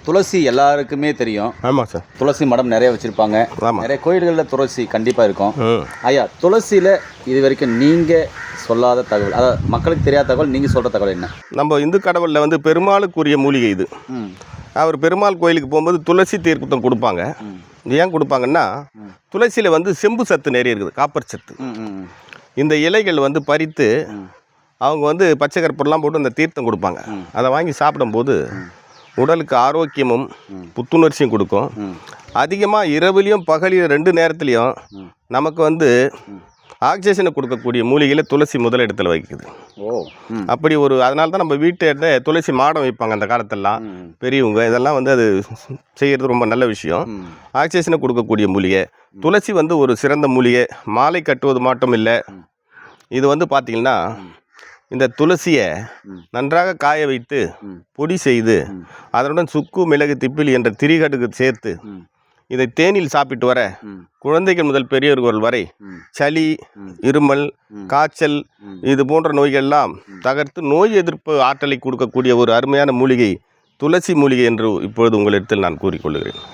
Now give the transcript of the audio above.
துளசி எல்லாருக்குமே தெரியும். ஆமாம் சார். துளசி மடம் நிறைய வச்சுருப்பாங்க. ஆமாம். நிறைய கோயில்களில் துளசி கண்டிப்பாக இருக்கும். ம். ஐயா, துளசியில் இது வரைக்கும் நீங்கள் சொல்லாத தகவல், அதாவது மக்களுக்கு தெரியாத தகவல், நீங்கள் சொல்கிற தகவல் என்ன? நம்ம இந்து கடவுளில் வந்து பெருமாளுக்குரிய மூலிகை இது. அவர் பெருமாள் கோயிலுக்கு போகும்போது துளசி தீர்த்தம் கொடுப்பாங்க. ஏன் கொடுப்பாங்கன்னா, துளசியில் வந்து செம்பு சத்து நிறைய இருக்குது, காப்பர் சத்து. இந்த இலைகள் வந்து பறித்து அவங்க வந்து பச்சை கற்பூரம்லாம் போட்டு அந்த தீர்த்தம் கொடுப்பாங்க. அதை வாங்கி சாப்பிடும்போது உடலுக்கு ஆரோக்கியமும் புத்துணர்ச்சியும் கொடுக்கும். அதிகமாக இரவுலையும் பகலையும் 2 நேரத்துலையும் நமக்கு வந்து ஆக்சிஜனை கொடுக்கக்கூடிய மூலிகையில் துளசி முதலிடத்தில் வைக்குது. அப்படி ஒரு அதனால தான் நம்ம வீட்டை துளசி மாடம் வைப்பாங்க அந்த காலத்தெல்லாம் பெரியவங்க. இதெல்லாம் வந்து அது செய்கிறது ரொம்ப நல்ல விஷயம். ஆக்சிஜனை கொடுக்கக்கூடிய மூலிகை துளசி வந்து ஒரு சிறந்த மூலிகை. மாலை கட்டுவது மட்டும் இல்லை, இது வந்து பார்த்திங்கன்னா இந்த துளசியை நன்றாக காய வைத்து பொடி செய்து அதனுடன் சுக்கு, மிளகு, திப்பிலி என்ற திரிகடுகு சேர்த்து இதை தேனில் சாப்பிட்டு வர குழந்தைகள் முதல் பெரியவர்கள் வரை சளி, இருமல், காய்ச்சல் இது போன்ற நோய்கள்லாம் தகர்த்து நோய் எதிர்ப்பு ஆற்றலை கொடுக்கக்கூடிய ஒரு அருமையான மூலிகை துளசி மூலிகை என்று இப்பொழுது உங்களிடத்தில் நான் கூறிக்கொள்கிறேன்.